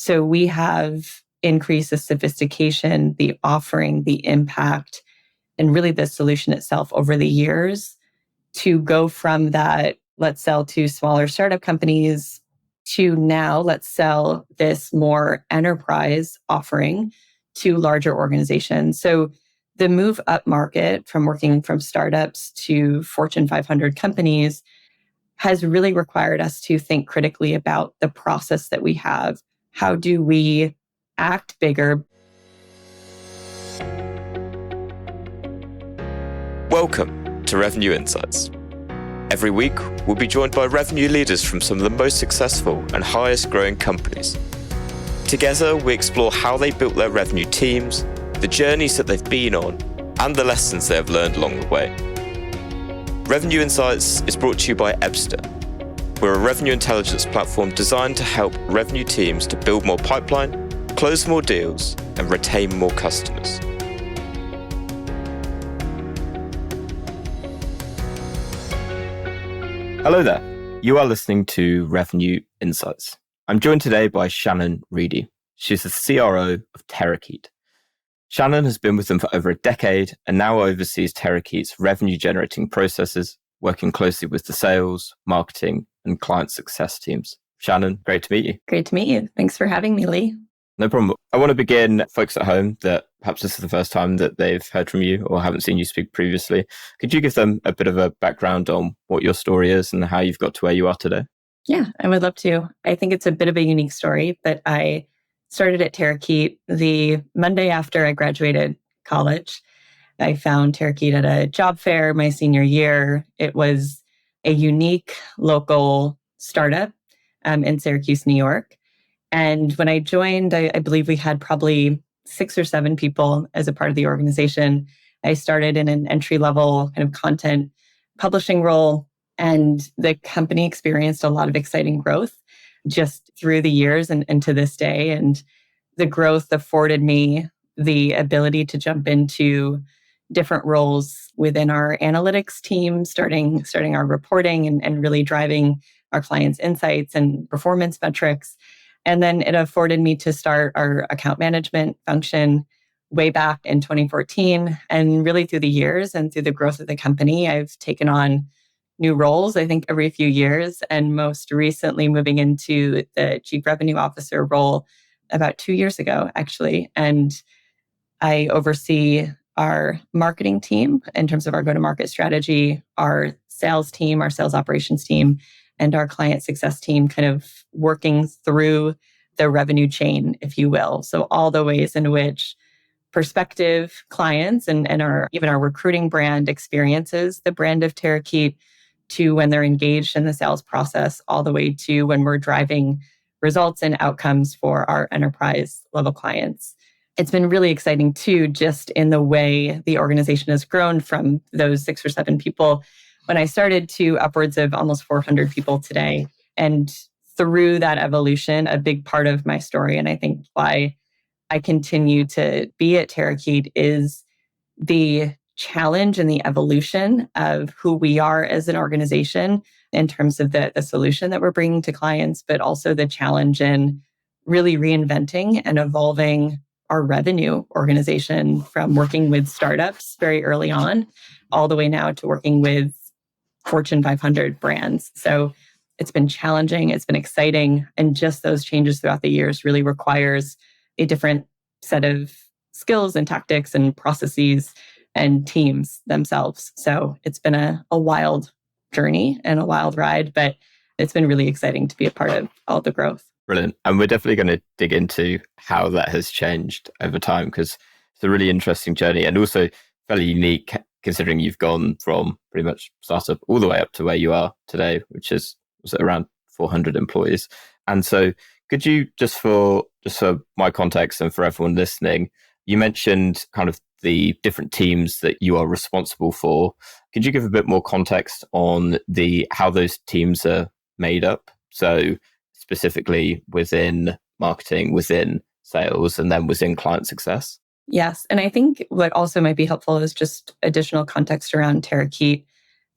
So we have increased the sophistication, the offering, the impact, and really the solution itself over the years to go from that, let's sell to smaller startup companies, to now let's sell this more enterprise offering to larger organizations. So the move up market from working from startups to Fortune 500 companies has really required us to think critically about the process that we have. How do we act bigger? Welcome to Revenue Insights. Every week, we'll be joined by revenue leaders from some of the most successful and highest growing companies. Together, we explore how they built their revenue teams, the journeys that they've been on, and the lessons they have learned along the way. Revenue Insights is brought to you by Ebster. We're a revenue intelligence platform designed to help revenue teams to build more pipeline, close more deals, and retain more customers. Hello there. You are listening to Revenue Insights. I'm joined today by Shannon Reedy. She's the CRO of Terakeet. Shannon has been with them for over a decade and now oversees Terakeet's revenue-generating processes, working closely with the sales, marketing, and client success teams. Shannon, great to meet you. Great to meet you. Thanks for having me, Lee. No problem. I want to begin, folks at home, that perhaps this is the first time that they've heard from you or haven't seen you speak previously. Could you give them a bit of a background on what your story is and how you've got to where you are today? Yeah, I would love to. I think it's a bit of a unique story, but I started at Terakeet the Monday after I graduated college. I found Terakeet at a job fair my senior year. It was a unique local startup in Syracuse, New York. And when I joined, I believe we had probably 6 or 7 people as a part of the organization. I started in an entry-level kind of content publishing role, and the company experienced a lot of exciting growth just through the years and to this day. And the growth afforded me the ability to jump into different roles within our analytics team, starting our reporting and really driving our clients' insights and performance metrics. And then it afforded me to start our account management function way back in 2014. And really through the years and through the growth of the company, I've taken on new roles, I think every few years. And most recently moving into the Chief Revenue Officer role about 2 years ago, actually. And I oversee our marketing team in terms of our go-to-market strategy, our sales team, our sales operations team, and our client success team, kind of working through the revenue chain, if you will. So all the ways in which prospective clients and even our recruiting brand experiences the brand of Terakeet, to when they're engaged in the sales process, all the way to when we're driving results and outcomes for our enterprise level clients. It's been really exciting too, just in the way the organization has grown from those 6 or 7 people when I started to upwards of almost 400 people today. And through that evolution, a big part of my story, and I think why I continue to be at Terakeet, is the challenge and the evolution of who we are as an organization in terms of the solution that we're bringing to clients, but also the challenge in really reinventing and evolving our revenue organization from working with startups very early on, all the way now to working with Fortune 500 brands. So it's been challenging, it's been exciting, and just those changes throughout the years really requires a different set of skills and tactics and processes and teams themselves. So it's been a wild journey and a wild ride, but it's been really exciting to be a part of all the growth. Brilliant. And we're definitely going to dig into how that has changed over time, because it's a really interesting journey and also fairly unique, considering you've gone from pretty much startup all the way up to where you are today, which was around 400 employees. And so could you, just for my context and for everyone listening, you mentioned kind of the different teams that you are responsible for. Could you give a bit more context on how those teams are made up? So specifically within marketing, within sales, and then within client success? Yes. And I think what also might be helpful is just additional context around Terakeet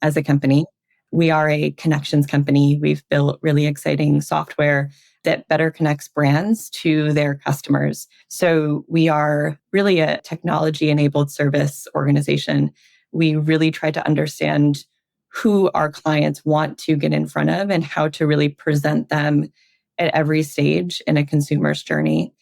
as a company. We are a connections company. We've built really exciting software that better connects brands to their customers. So we are really a technology-enabled service organization. We really try to understand who our clients want to get in front of and how to really present them at every stage in a consumer's journey.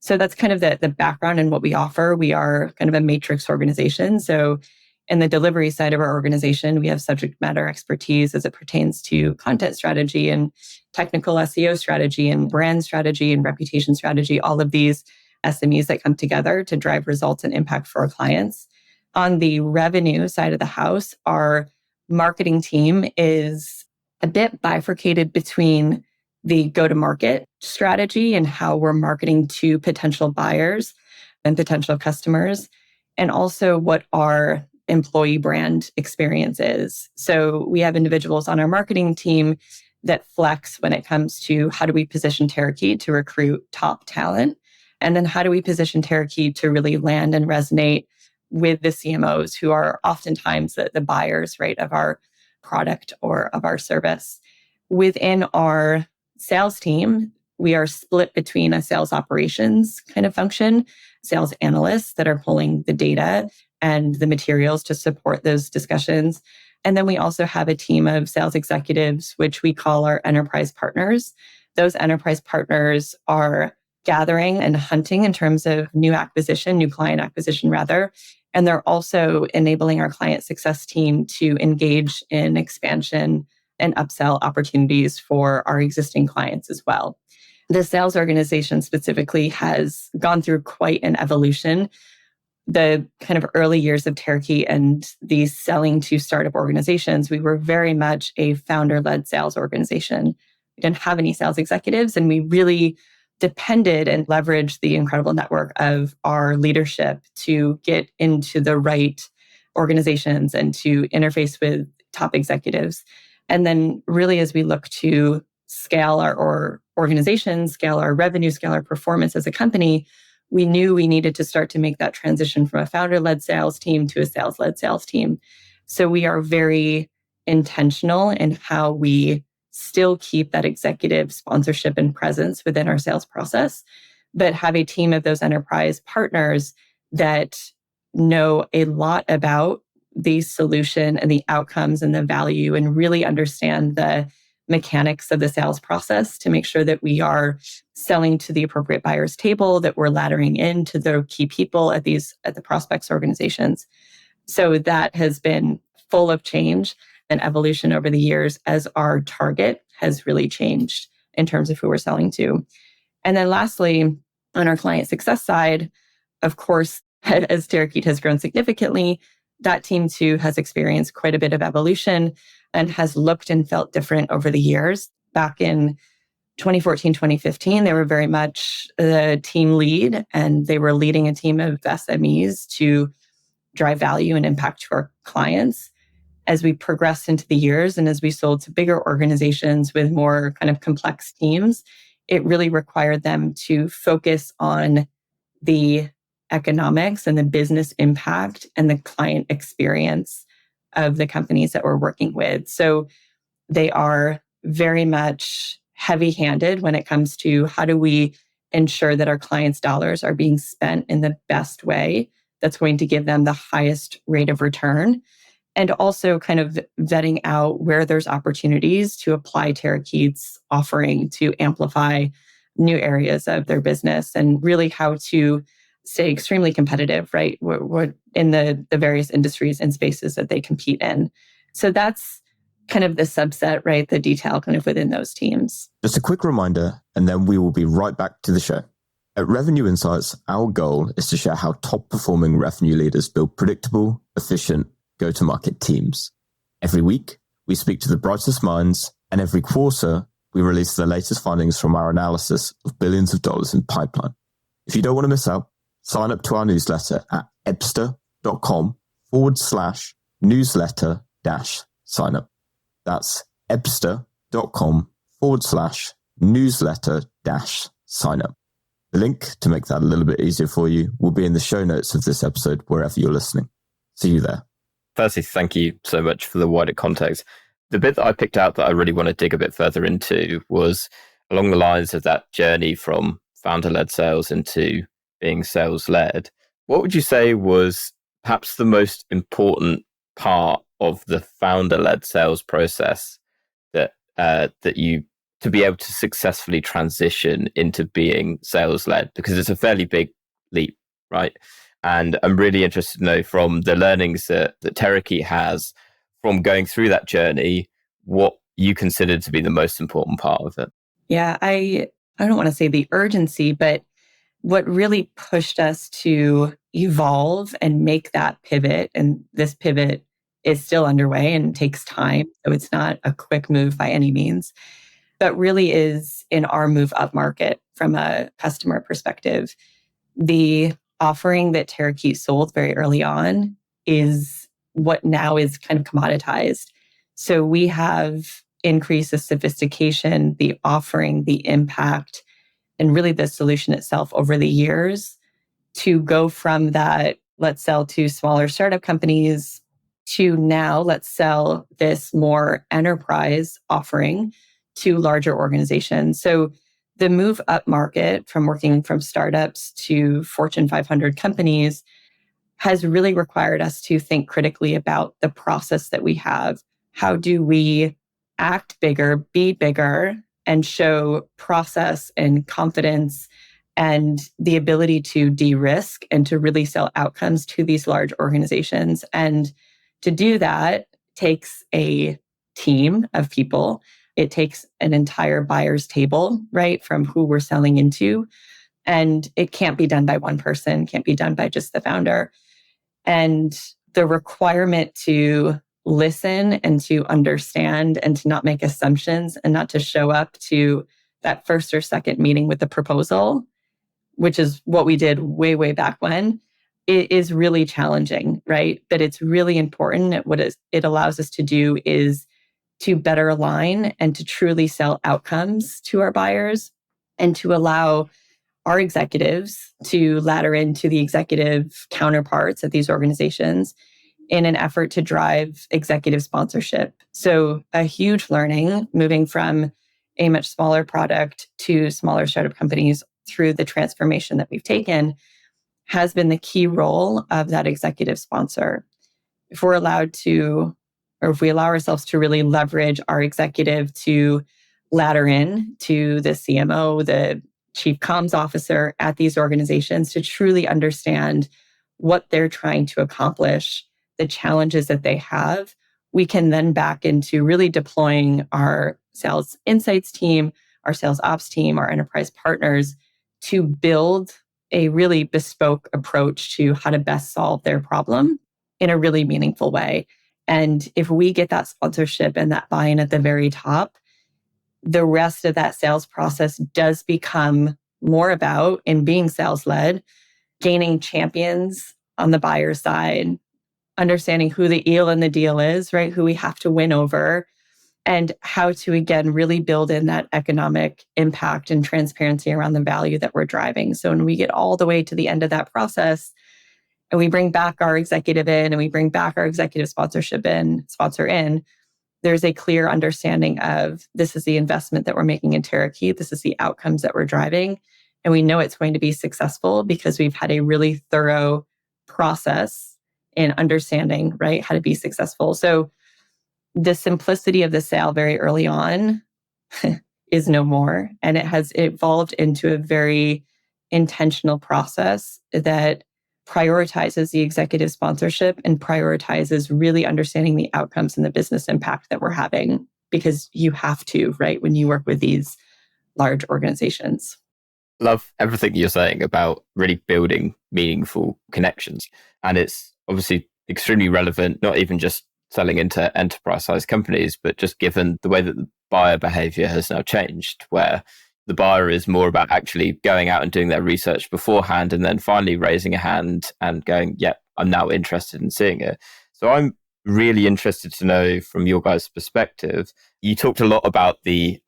So that's kind of the background and what we offer. We are kind of a matrix organization. So in the delivery side of our organization, we have subject matter expertise as it pertains to content strategy and technical SEO strategy and brand strategy and reputation strategy, all of these SMEs that come together to drive results and impact for our clients. On the revenue side of the house, our marketing team is a bit bifurcated between the go-to-market strategy and how we're marketing to potential buyers and potential customers, and also what our employee brand experience is. So we have individuals on our marketing team that flex when it comes to how do we position Terakeet to recruit top talent, and then how do we position Terakeet to really land and resonate with the CMOs who are oftentimes the buyers, right, of our product or of our service. Within our sales team, we are split between a sales operations kind of function, sales analysts that are pulling the data and the materials to support those discussions. And then we also have a team of sales executives, which we call our enterprise partners. Those enterprise partners are gathering and hunting in terms of new client acquisition rather. And they're also enabling our client success team to engage in expansion and upsell opportunities for our existing clients as well. The sales organization specifically has gone through quite an evolution. The kind of early years of Terakeet and the selling to startup organizations, we were very much a founder-led sales organization. We didn't have any sales executives, and we really depended and leveraged the incredible network of our leadership to get into the right organizations and to interface with top executives. And then really as we look to scale our organization, scale our revenue, scale our performance as a company, we knew we needed to start to make that transition from a founder-led sales team to a sales-led sales team. So we are very intentional in how we still keep that executive sponsorship and presence within our sales process, but have a team of those enterprise partners that know a lot about the solution and the outcomes and the value and really understand the mechanics of the sales process to make sure that we are selling to the appropriate buyer's table, that we're laddering into the key people at the prospects organizations. So that has been full of change and evolution over the years as our target has really changed in terms of who we're selling to. And then lastly, on our client success side, of course, as Terakeet has grown significantly, that team too has experienced quite a bit of evolution and has looked and felt different over the years. Back in 2014, 2015, they were very much the team lead, and they were leading a team of SMEs to drive value and impact to our clients. As we progressed into the years and as we sold to bigger organizations with more kind of complex teams, it really required them to focus on the economics and the business impact and the client experience of the companies that we're working with. So they are very much heavy-handed when it comes to how do we ensure that our clients' dollars are being spent in the best way that's going to give them the highest rate of return. And also kind of vetting out where there's opportunities to apply Terakeet's offering to amplify new areas of their business and really how to stay extremely competitive, right? We're in the various industries and spaces that they compete in. So that's kind of the subset, right? The detail kind of within those teams. Just a quick reminder, and then we will be right back to the show. At Revenue Insights, our goal is to share how top-performing revenue leaders build predictable, efficient, go-to-market teams. Every week, we speak to the brightest minds, and every quarter, we release the latest findings from our analysis of billions of dollars in pipeline. If you don't want to miss out, sign up to our newsletter at ebster.com/newsletter-sign up. That's ebster.com/newsletter-sign up. The link to make that a little bit easier for you will be in the show notes of this episode, wherever you're listening. See you there. Firstly, thank you so much for the wider context. The bit that I picked out that I really want to dig a bit further into was along the lines of that journey from founder-led sales into being sales-led, what would you say was perhaps the most important part of the founder-led sales process that you to be able to successfully transition into being sales-led? Because it's a fairly big leap, right? And I'm really interested to know from the learnings that Terakeet has from going through that journey, what you consider to be the most important part of it. Yeah, I don't want to say the urgency, but what really pushed us to evolve and make that pivot, and this pivot is still underway and takes time, so it's not a quick move by any means, but really is in our move up market from a customer perspective. The offering that Terakeet sold very early on is what now is kind of commoditized. So we have increased the sophistication, the offering, the impact, and really the solution itself over the years to go from that, let's sell to smaller startup companies, to now let's sell this more enterprise offering to larger organizations. So the move up market from working from startups to Fortune 500 companies has really required us to think critically about the process that we have. How do we act bigger, be bigger, and show process and confidence and the ability to de-risk and to really sell outcomes to these large organizations? And to do that takes a team of people. It takes an entire buyer's table, right, from who we're selling into. And it can't be done by one person, can't be done by just the founder. And the requirement to listen and to understand and to not make assumptions and not to show up to that first or second meeting with the proposal, which is what we did way, way back when, it is really challenging, right? But it's really important. What it allows us to do is to better align and to truly sell outcomes to our buyers and to allow our executives to ladder into the executive counterparts at these organizations in an effort to drive executive sponsorship. So a huge learning moving from a much smaller product to smaller startup companies through the transformation that we've taken has been the key role of that executive sponsor. If we're allowed to, or if we allow ourselves to really leverage our executive to ladder in to the CMO, the chief comms officer at these organizations to truly understand what they're trying to accomplish, the challenges that they have, we can then back into really deploying our sales insights team, our sales ops team, our enterprise partners to build a really bespoke approach to how to best solve their problem in a really meaningful way. And if we get that sponsorship and that buy-in at the very top, the rest of that sales process does become more about, in being sales-led, gaining champions on the buyer side, understanding who the eel in the deal is, right? Who we have to win over, and how to, again, really build in that economic impact and transparency around the value that we're driving. So when we get all the way to the end of that process and we bring back our executive in and we bring back our executive sponsor in, there's a clear understanding of this is the investment that we're making in Terakeet. This is the outcomes that we're driving. And we know it's going to be successful because we've had a really thorough process in understanding, right, how to be successful. So the simplicity of the sale very early on is no more. And it has evolved into a very intentional process that prioritizes the executive sponsorship and prioritizes really understanding the outcomes and the business impact that we're having, because you have to, right, when you work with these large organizations. Love everything you're saying about really building meaningful connections. And it's obviously extremely relevant, not even just selling into enterprise-sized companies, but just given the way that the buyer behavior has now changed, where the buyer is more about actually going out and doing their research beforehand and then finally raising a hand and going, yeah, I'm now interested in seeing it. So I'm really interested to know from your guys' perspective, you talked a lot about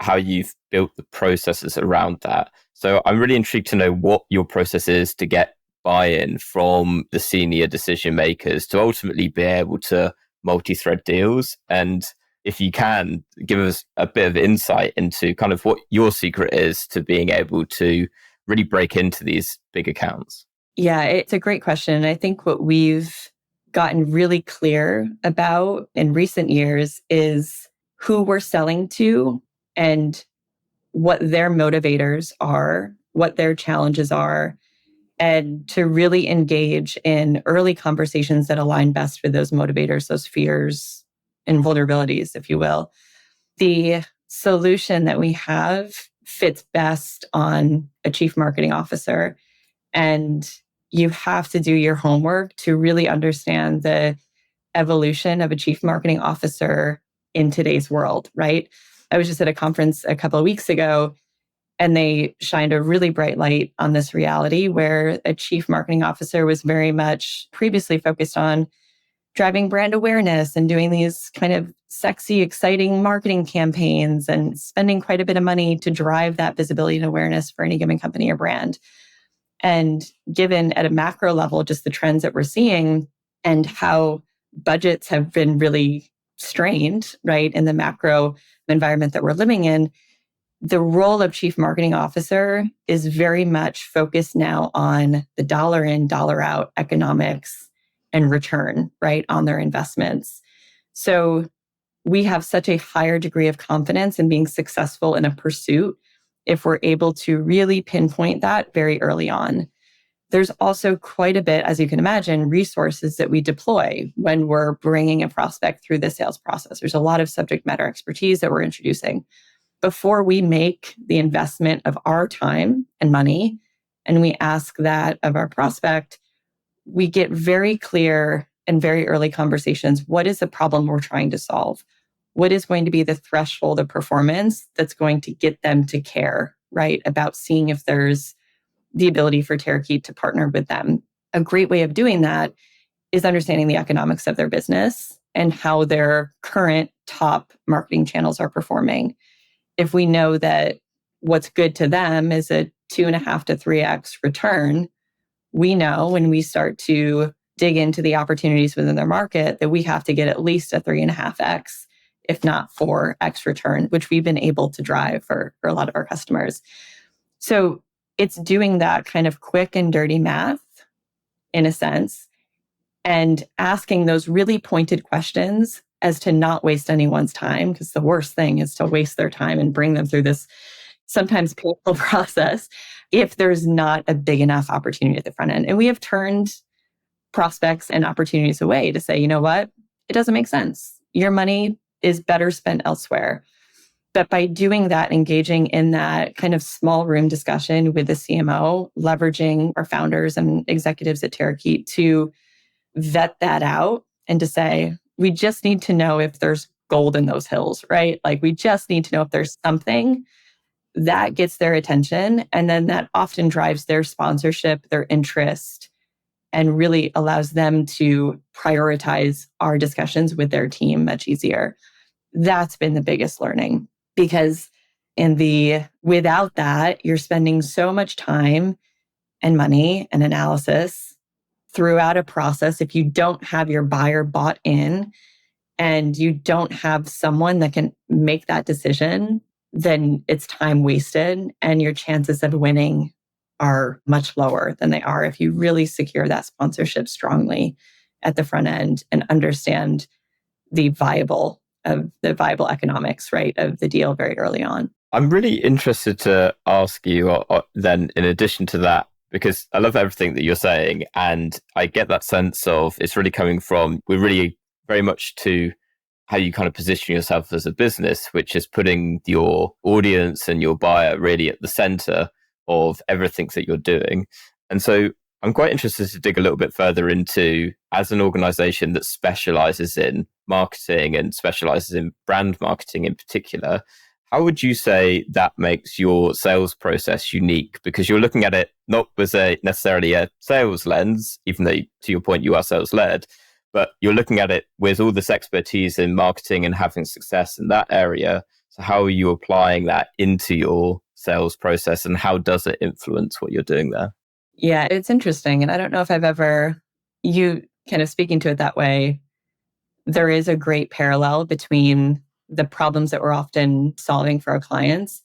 how you've built the processes around that. So I'm really intrigued to know what your process is to get buy-in from the senior decision makers to ultimately be able to multi-thread deals. And if you can, give us a bit of insight into kind of what your secret is to being able to really break into these big accounts. Yeah, it's a great question. I think what we've gotten really clear about in recent years is who we're selling to and what their motivators are, what their challenges are, and to really engage in early conversations that align best with those motivators, those fears and vulnerabilities, if you will. The solution that we have fits best on a chief marketing officer. And you have to do your homework to really understand the evolution of a chief marketing officer in today's world, right? I was just at a conference a couple of weeks ago, and they shined a really bright light on this reality where a chief marketing officer was very much previously focused on driving brand awareness and doing these kind of sexy, exciting marketing campaigns and spending quite a bit of money to drive that visibility and awareness for any given company or brand. And given at a macro level, just the trends that we're seeing and how budgets have been really strained, right, in the macro environment that we're living in, the role of chief marketing officer is very much focused now on the dollar in, dollar out economics and return, right, on their investments. So we have such a higher degree of confidence in being successful in a pursuit if we're able to really pinpoint that very early on. There's also quite a bit, as you can imagine, resources that we deploy when we're bringing a prospect through the sales process. There's a lot of subject matter expertise that we're introducing. Before we make the investment of our time and money, and we ask that of our prospect, we get very clear and very early conversations. What is the problem we're trying to solve? What is going to be the threshold of performance that's going to get them to care, right, about seeing if there's the ability for Terakeet to partner with them? A great way of doing that is understanding the economics of their business and how their current top marketing channels are performing. If we know that what's good to them is a 2.5 to 3x return, we know when we start to dig into the opportunities within their market that we have to get at least a 3.5x, if not 4x return, which we've been able to drive for a lot of our customers. So it's doing that kind of quick and dirty math, in a sense, and asking those really pointed questions as to not waste anyone's time, because the worst thing is to waste their time and bring them through this sometimes painful process if there's not a big enough opportunity at the front end. And we have turned prospects and opportunities away to say, you know what? It doesn't make sense. Your money is better spent elsewhere. But by doing that, engaging in that kind of small room discussion with the CMO, leveraging our founders and executives at Terakeet to vet that out and to say, we just need to know if there's gold in those hills, right? Like we just need to know if there's something that gets their attention. And then that often drives their sponsorship, their interest, and really allows them to prioritize our discussions with their team much easier. That's been the biggest learning, because without that, you're spending so much time and money and analysis throughout a process. If you don't have your buyer bought in and you don't have someone that can make that decision, then it's time wasted and your chances of winning are much lower than they are if you really secure that sponsorship strongly at the front end and understand the viable economics, right, of the deal very early on. I'm really interested to ask you then, in addition to that, because I love everything that you're saying, and I get that sense of it's really coming from, we're really very much to how you kind of position yourself as a business, which is putting your audience and your buyer really at the center of everything that you're doing. And so I'm quite interested to dig a little bit further into, as an organization that specializes in marketing and specializes in brand marketing in particular, how would you say that makes your sales process unique? Because you're looking at it not with necessarily a sales lens, even though, to your point, you are sales led, but you're looking at it with all this expertise in marketing and having success in that area. So how are you applying that into your sales process, and how does it influence what you're doing there? Yeah, it's interesting. And I don't know if you kind of speaking to it that way, there is a great parallel between the problems that we're often solving for our clients.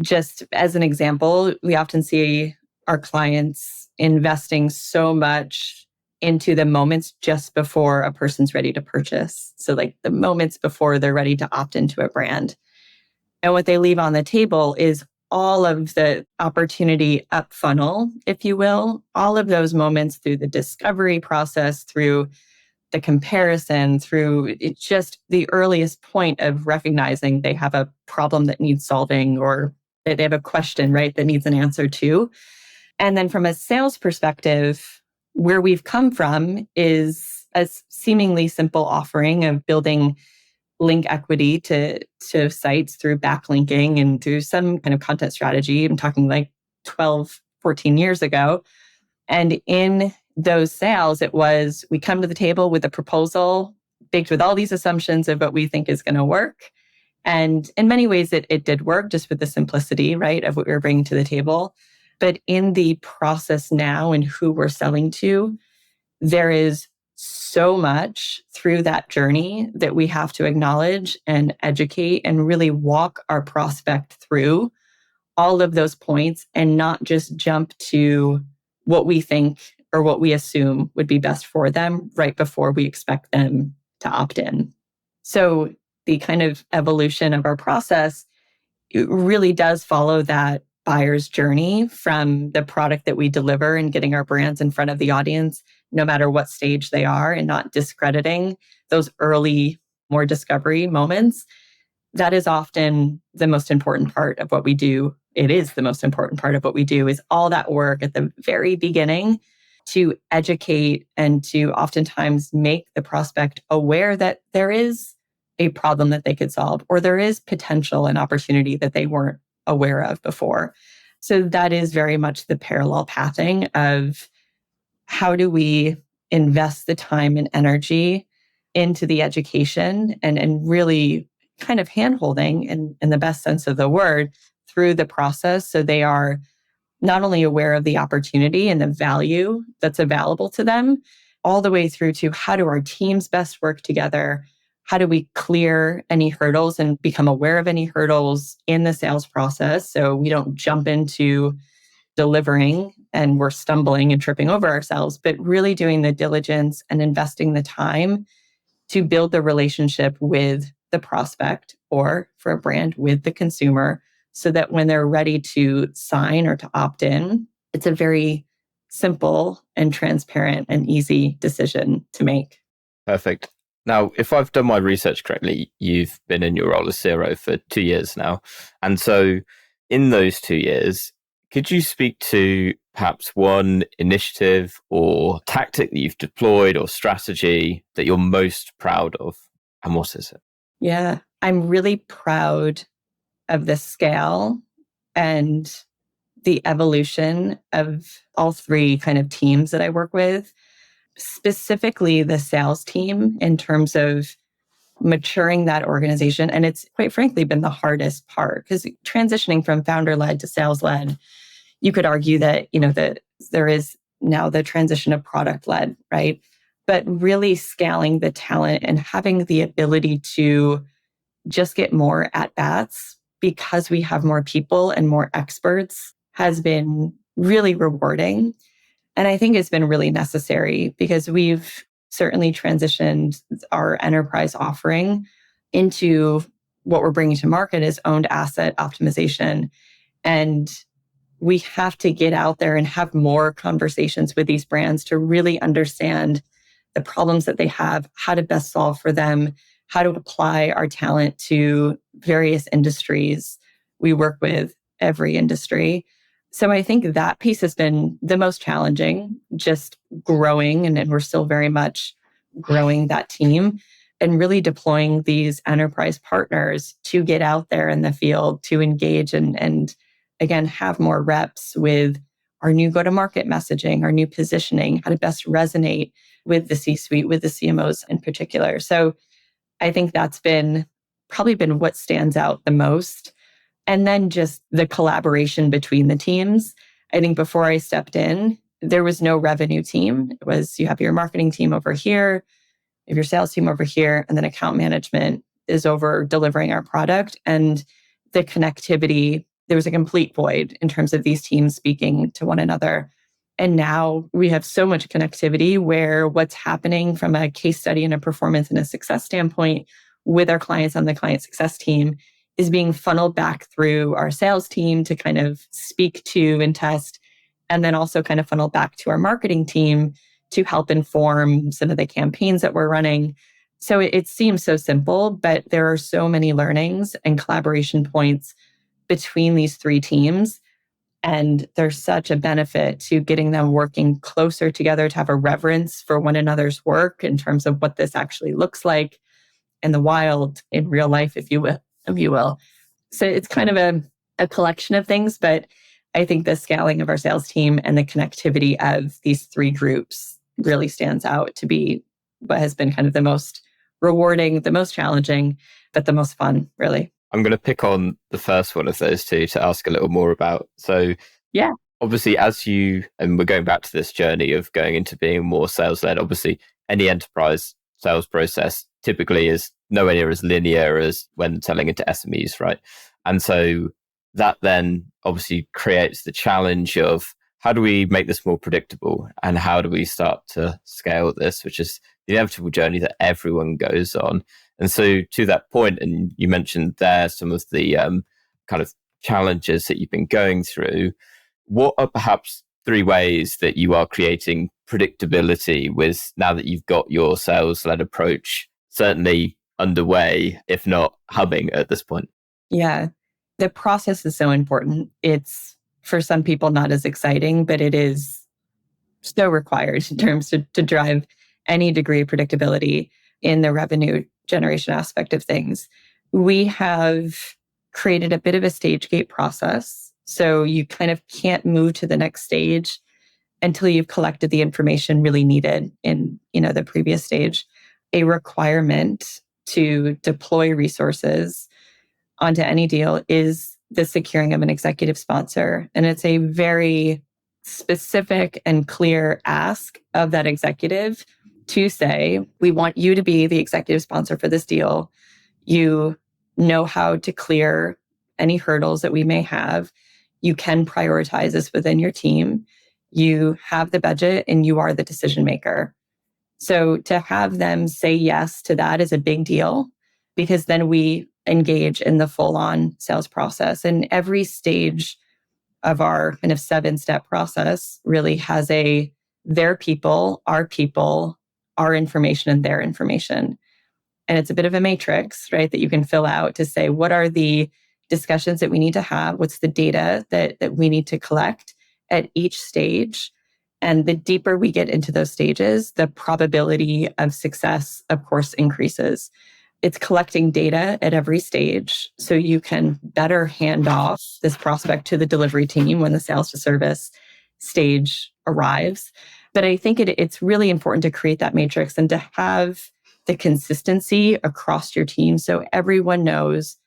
Just as an example, we often see our clients investing so much into the moments just before a person's ready to purchase. So like the moments before they're ready to opt into a brand. And what they leave on the table is all of the opportunity up funnel, if you will, all of those moments through the discovery process, through the comparison, through it's just the earliest point of recognizing they have a problem that needs solving or they have a question, right, that needs an answer to. And then from a sales perspective, where we've come from is a seemingly simple offering of building link equity to sites through backlinking and through some kind of content strategy. I'm talking like 12, 14 years ago. And in those sales, it was we come to the table with a proposal baked with all these assumptions of what we think is going to work. And in many ways, it did work just with the simplicity, right, of what we were bringing to the table. But in the process now and who we're selling to, there is so much through that journey that we have to acknowledge and educate and really walk our prospect through all of those points and not just jump to what we think or what we assume would be best for them right before we expect them to opt in. So the kind of evolution of our process, it really does follow that buyer's journey from the product that we deliver and getting our brands in front of the audience, no matter what stage they are, and not discrediting those early, more discovery moments. That is often the most important part of what we do. It is the most important part of what we do is all that work at the very beginning to educate and to oftentimes make the prospect aware that there is a problem that they could solve, or there is potential and opportunity that they weren't aware of before. So that is very much the parallel pathing of how do we invest the time and energy into the education and really kind of handholding in the best sense of the word through the process. So they are not only aware of the opportunity and the value that's available to them, all the way through to how do our teams best work together? How do we clear any hurdles and become aware of any hurdles in the sales process so we don't jump into delivering and we're stumbling and tripping over ourselves, but really doing the diligence and investing the time to build the relationship with the prospect or for a brand with the consumer so that when they're ready to sign or to opt in, it's a very simple and transparent and easy decision to make. Perfect. Now, if I've done my research correctly, you've been in your role as CRO for 2 years now. And so in those 2 years, could you speak to perhaps one initiative or tactic that you've deployed or strategy that you're most proud of? And what is it? Yeah, I'm really proud of the scale and the evolution of all three kind of teams that I work with, specifically the sales team in terms of maturing that organization. And it's quite frankly been the hardest part because transitioning from founder-led to sales-led, you could argue that, that there is now the transition of product-led, right? But really scaling the talent and having the ability to just get more at-bats because we have more people and more experts has been really rewarding. And I think it's been really necessary because we've certainly transitioned our enterprise offering into what we're bringing to market is owned asset optimization. And we have to get out there and have more conversations with these brands to really understand the problems that they have, how to best solve for them, how to apply our talent to various industries. We work with every industry. So I think that piece has been the most challenging, just growing, and we're still very much growing that team and really deploying these enterprise partners to get out there in the field, to engage and again, have more reps with our new go-to-market messaging, our new positioning, how to best resonate with the C-suite, with the CMOs in particular. So I think that's probably been what stands out the most. And then just the collaboration between the teams. I think before I stepped in, there was no revenue team. It was you have your marketing team over here, you have your sales team over here, and then account management is over delivering our product. And the connectivity, there was a complete void in terms of these teams speaking to one another. And now we have so much connectivity where what's happening from a case study and a performance and a success standpoint with our clients on the client success team is being funneled back through our sales team to kind of speak to and test, and then also kind of funneled back to our marketing team to help inform some of the campaigns that we're running. So it seems so simple, but there are so many learnings and collaboration points between these three teams. And there's such a benefit to getting them working closer together to have a reverence for one another's work in terms of what this actually looks like in the wild, in real life, if you will. So it's kind of a collection of things, but I think the scaling of our sales team and the connectivity of these three groups really stands out to be what has been kind of the most rewarding, the most challenging, but the most fun, really. I'm going to pick on the first one of those two to ask a little more about. So, yeah, obviously, and we're going back to this journey of going into being more sales-led, obviously, any enterprise sales process typically is nowhere near as linear as when selling into SMEs, right? And so that then obviously creates the challenge of how do we make this more predictable and how do we start to scale this, which is the inevitable journey that everyone goes on. And so to that point, and you mentioned there some of the kind of challenges that you've been going through, what are perhaps three ways that you are creating predictability with now that you've got your sales-led approach certainly underway, if not humming at this point? Yeah, the process is so important. It's for some people not as exciting, but it is so required in terms to drive any degree of predictability in the revenue generation aspect of things. We have created a bit of a stage gate process. So you kind of can't move to the next stage until you've collected the information really needed in, the previous stage. A requirement to deploy resources onto any deal is the securing of an executive sponsor. And it's a very specific and clear ask of that executive to say, we want you to be the executive sponsor for this deal. You know how to clear any hurdles that we may have. You can prioritize this within your team. You have the budget and you are the decision maker. So to have them say yes to that is a big deal, because then we engage in the full-on sales process. And every stage of our kind of 7-step process really has their people, our information, and their information. And it's a bit of a matrix, right, that you can fill out to say, what are the discussions that we need to have? What's the data that we need to collect at each stage? And the deeper we get into those stages, the probability of success, of course, increases. It's collecting data at every stage so you can better hand off this prospect to the delivery team when the sales to service stage arrives. But I think it's really important to create that matrix and to have the consistency across your team so everyone knows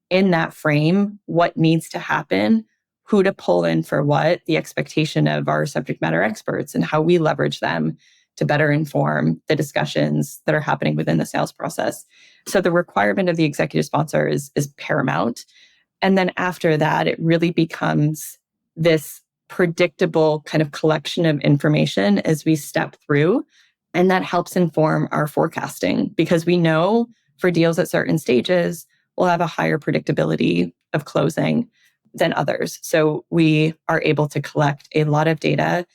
in that frame what needs to happen, who to pull in for what, the expectation of our subject matter experts and how we leverage them to better inform the discussions that are happening within the sales process. So the requirement of the executive sponsor is paramount. And then after that, it really becomes this predictable kind of collection of information as we step through. And that helps inform our forecasting, because we know for deals at certain stages, we'll have a higher predictability of closing than others. So we are able to collect a lot of data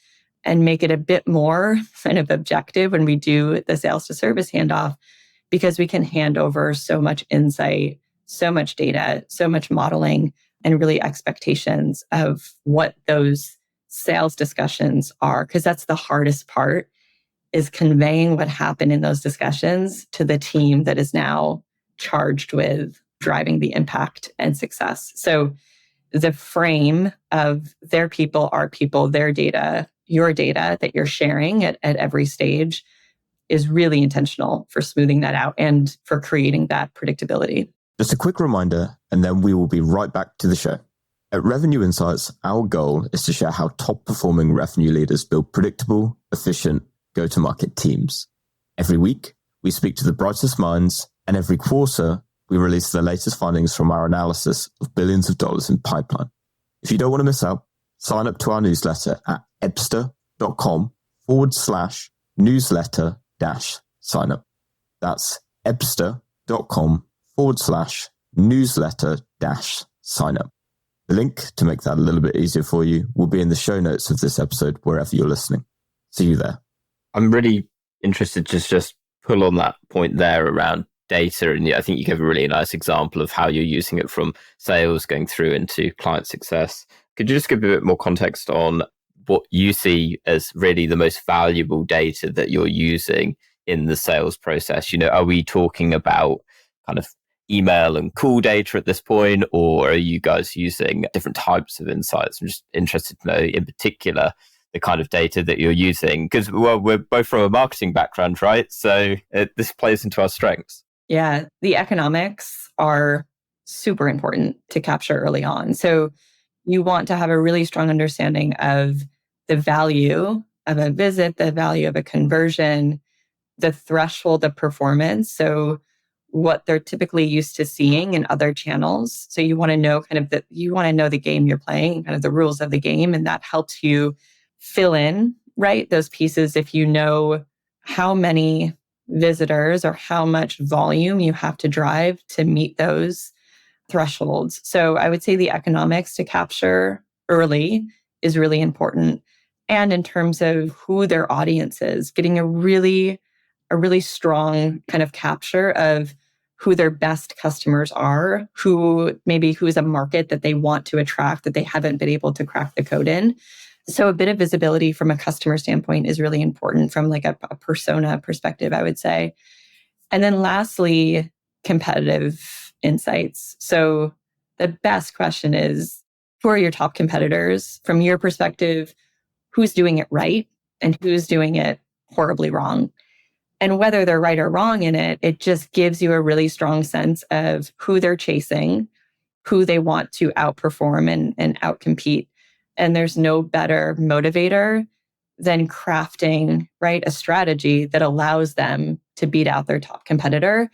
and make it a bit more kind of objective when we do the sales to service handoff, because we can hand over so much insight, so much data, so much modeling, and really expectations of what those sales discussions are. Because that's the hardest part, is conveying what happened in those discussions to the team that is now charged with driving the impact and success. So the frame of their people, our people, their data, your data that you're sharing at every stage is really intentional for smoothing that out and for creating that predictability. Just a quick reminder, and then we will be right back to the show. At Revenue Insights, our goal is to share how top-performing revenue leaders build predictable, efficient, go-to-market teams. Every week, we speak to the brightest minds, and every quarter, we release the latest findings from our analysis of billions of dollars in pipeline. If you don't want to miss out, sign up to our newsletter at ebster.com/newsletter-sign up. That's ebster.com/newsletter-sign up. The link to make that a little bit easier for you will be in the show notes of this episode, wherever you're listening. See you there. I'm really interested to just pull on that point there around data. And I think you gave a really nice example of how you're using it from sales going through into client success. Could you just give a bit more context on what you see as really the most valuable data that you're using in the sales process? Are we talking about kind of email and call data at this point, or are you guys using different types of insights? I'm just interested to know in particular the kind of data that you're using, because we're both from a marketing background, right? So this plays into our strengths. Yeah, the economics are super important to capture early on. So you want to have a really strong understanding of the value of a visit, the value of a conversion, the threshold of performance. So what they're typically used to seeing in other channels. So you want to know you want to know the game you're playing, kind of the rules of the game, and that helps you fill in, right, those pieces if you know how many visitors or how much volume you have to drive to meet those thresholds. So I would say the economics to capture early is really important. And in terms of who their audience is, getting a really strong kind of capture of who their best customers are, who's a market that they want to attract that they haven't been able to crack the code in. So a bit of visibility from a customer standpoint is really important from like a persona perspective, I would say. And then lastly, competitive insights. So the best question is, who are your top competitors? From your perspective, who's doing it right and who's doing it horribly wrong? And whether they're right or wrong in it, it just gives you a really strong sense of who they're chasing, who they want to outperform and outcompete. And there's no better motivator than crafting, right, a strategy that allows them to beat out their top competitor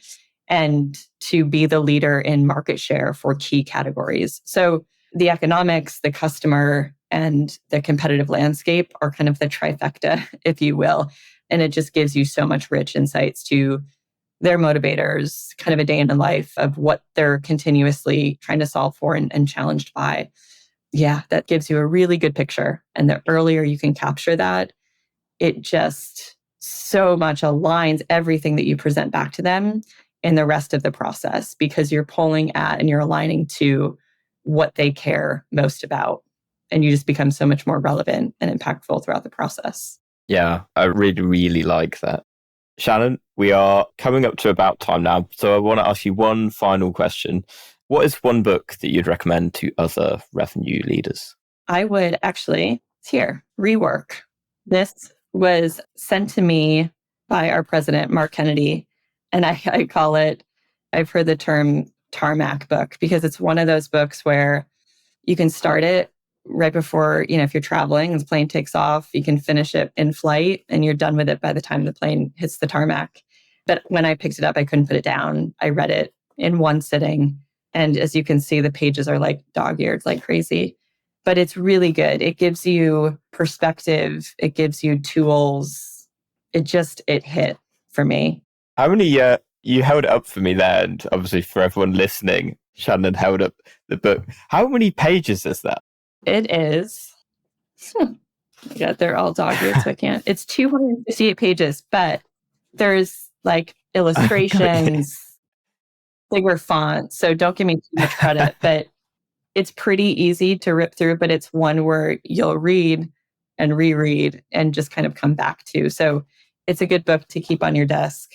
and to be the leader in market share for key categories. So the economics, the customer, and the competitive landscape are kind of the trifecta, if you will. And it just gives you so much rich insights to their motivators, kind of a day in the life of what they're continuously trying to solve for and challenged by. Yeah, that gives you a really good picture. And the earlier you can capture that, it just so much aligns everything that you present back to them in the rest of the process, because you're pulling at and you're aligning to what they care most about. And you just become so much more relevant and impactful throughout the process. Yeah, I really, really like that. Shannon, we are coming up to about time now. So I want to ask you one final question. What is one book that you'd recommend to other revenue leaders? I would actually, it's here, Rework. This was sent to me by our president, Mark Kennedy. And I call it, I've heard the term tarmac book, because it's one of those books where you can start it right before, if you're traveling and the plane takes off, you can finish it in flight and you're done with it by the time the plane hits the tarmac. But when I picked it up, I couldn't put it down. I read it in one sitting. And as you can see, the pages are like dog-eared like crazy. But it's really good. It gives you perspective. It gives you tools. It hit for me. How many, you held it up for me there, and obviously for everyone listening, Shannon held up the book. How many pages is that? It is. Yeah, they're all dog-eared, so I can't. It's 258 pages, but there's like illustrations, bigger font. So don't give me too much credit, but it's pretty easy to rip through, but it's one where you'll read and reread and just kind of come back to. So it's a good book to keep on your desk.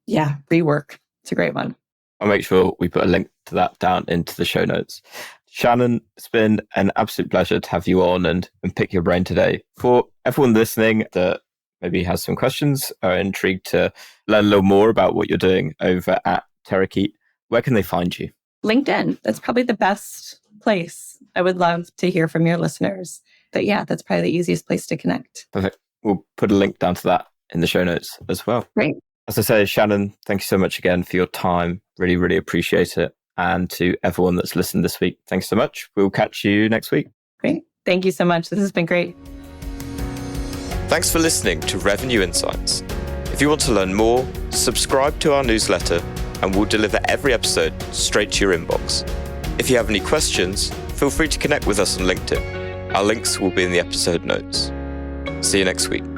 Yeah, Rework. It's a great one. I'll make sure we put a link to that down into the show notes. Shannon, it's been an absolute pleasure to have you on and pick your brain today. For everyone listening that maybe has some questions or intrigued to learn a little more about what you're doing over at Terakeet, where can they find you? LinkedIn. That's probably the best place. I would love to hear from your listeners. But yeah, that's probably the easiest place to connect. Perfect. We'll put a link down to that in the show notes as well. Great. As I say, Shannon, thank you so much again for your time. Really, really appreciate it. And to everyone that's listened this week, thanks so much. We'll catch you next week. Great. Thank you so much. This has been great. Thanks for listening to Revenue Insights. If you want to learn more, subscribe to our newsletter and we'll deliver every episode straight to your inbox. If you have any questions, feel free to connect with us on LinkedIn. Our links will be in the episode notes. See you next week.